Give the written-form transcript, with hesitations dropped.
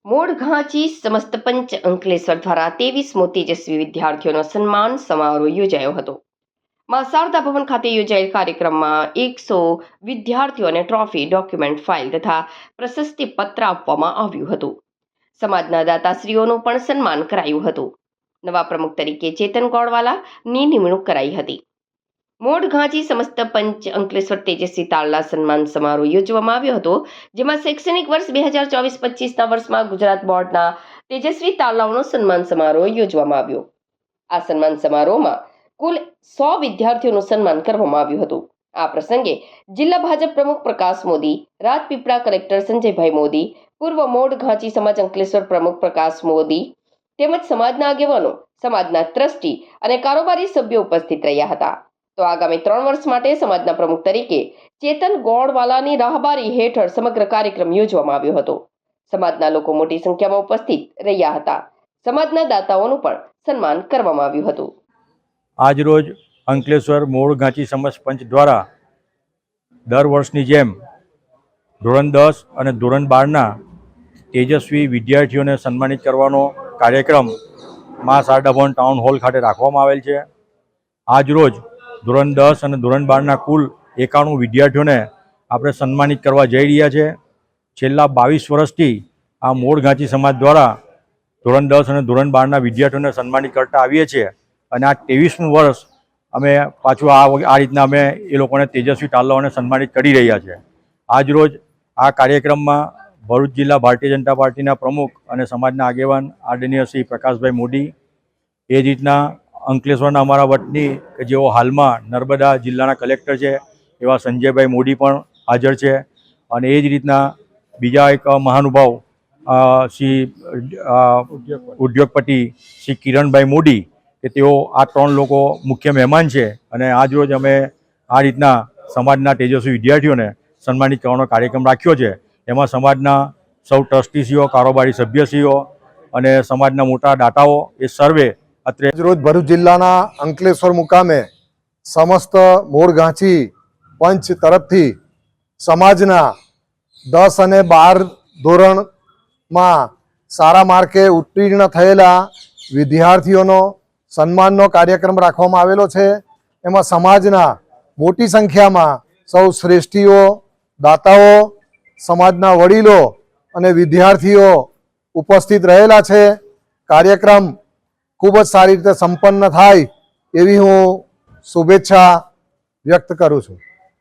મૂળ ઘાંચી સમસ્ત પંચ અંકલેશ્વર દ્વારા 23મો તેજસ્વી વિદ્યાર્થીઓનો સન્માન સમારોહ યોજાયો હતો। માં શારદા ભવન ખાતે યોજાયેલ કાર્યક્રમમાં 100 વિદ્યાર્થીઓને ટ્રોફી, ડોક્યુમેન્ટ, ફાઇલ તથા પ્રશસ્તિ પત્ર આપવામાં આવ્યું હતું। સમાજના દાતાશ્રીઓનું પણ સન્માન કરાયું હતું। નવા પ્રમુખ તરીકે ચેતન ગોળવાલાની નિમણૂક કરાઈ હતી। મૂળ ઘાંચી સમસ્ત પંચ અંકલેશ્વર તેજસ્વી તાળલા સન્માન સમારોહ યોજવામાં આવ્યો હતો, જેમાં શૈક્ષણિક વર્ષ 2024-25ના વર્ષમાં ગુજરાત બોર્ડના તેજસ્વી તાળલાઓનો સન્માન સમારોહ યોજવામાં આવ્યો। આ સન્માન સમારોહમાં કુલ 100 વિદ્યાર્થીઓનું સન્માન કરવામાં આવ્યું હતું। આ પ્રસંગે જિલ્લા ભાજપ પ્રમુખ પ્રકાશ મોદી, રાજપીપળા કલેક્ટર સંજયભાઈ મોદી, પૂર્વ મૂળ ઘાંચી સમાજ અંકલેશ્વર પ્રમુખ પ્રકાશ મોદી તેમજ સમાજના આગેવાનો, સમાજના ટ્રસ્ટી અને કારોબારી સભ્યો ઉપસ્થિત રહ્યા હતા। તો આગામી 3 વર્ષ માટે સમાજના પ્રમુખ તરીકે ચેતન ગોળવાલાની રાહબારી હેઠળ સમગ્ર કાર્યક્રમ યોજવામાં આવ્યો હતો। સમાજના લોકો મોટી સંખ્યામાં ઉપસ્થિત રહ્યા હતા। સમાજના દાતાઓનું પણ સન્માન કરવામાં આવ્યું હતું। આજ રોજ અંકલેશ્વર મૂળ ઘાંચી સમાજ પંચ દ્વારા દર વર્ષની જેમ ધોરણ 10 અને ધોરણ 12ના તેજસ્વી વિદ્યાર્થીઓને સન્માનિત કરવાનો કાર્યક્રમ માં શારદા ભવન ટાઉન હોલ ખાતે રાખવામાં આવેલ છે। આજ રોજ ધોરણ 10 અને ધોરણ 12ના કુલ 91 વિદ્યાર્થીઓને આપણે સન્માનિત કરવા જઈ રહ્યા છે। છેલ્લા 22 વર્ષથી આ મૂળ ઘાંચી સમાજ દ્વારા ધોરણ 10 અને ધોરણ 12ના વિદ્યાર્થીઓને સન્માનિત કરતા આવીએ છીએ અને આ 23મું વર્ષ અમે પાછું આ રીતના અમે એ લોકોને તેજસ્વી તાળલાઓને સન્માનિત કરી રહ્યા છે। આજ રોજ આ કાર્યક્રમમાં ભરૂચ જિલ્લા ભારતીય જનતા પાર્ટીના પ્રમુખ અને સમાજના આગેવાન આદરણીય શ્રી પ્રકાશભાઈ મોદી, એ જ રીતના અંકલેશ્વરના અમારા વતની કે જેઓ હાલમાં નર્મદા જિલ્લાના કલેક્ટર છે એવા સંજયભાઈ મોદી પણ હાજર છે અને એ જ રીતના બીજા એક મહાનુભાવ શ્રી ઉદ્યોગપતિ શ્રી કિરણભાઈ મોદી કે તેઓ આ 3 લોકો મુખ્ય મહેમાન છે અને આજ રોજ અમે આ રીતના સમાજના તેજસ્વી વિદ્યાર્થીઓને સન્માનિત કરવાનો કાર્યક્રમ રાખ્યો છે। એમાં સમાજના સૌ ટ્રસ્ટીશ્રીઓ, કારોબારી સભ્યશ્રીઓ અને સમાજના મોટા દાતાઓ એ સર્વે રોજ ભરૂચ જિલ્લાના અંકલેશ્વર મુકામે સમસ્ત મૂળ ઘાંચી પંચ તરફથી સમાજના 10 અને 12 ધોરણમાં સારા માર્કે ઉત્તીર્ણ થયેલા વિદ્યાર્થીઓનો સન્માનનો કાર્યક્રમ રાખવામાં આવેલો છે। એમાં સમાજના મોટી સંખ્યામાં સૌ શ્રેષ્ઠીઓ, દાતાઓ, સમાજના વડીલો અને વિદ્યાર્થીઓ ઉપસ્થિત રહેલા છે। કાર્યક્રમ ખૂબ જ સારી રીતે સંપન્ન થાય એવી હું શુભેચ્છા વ્યક્ત કરું છું।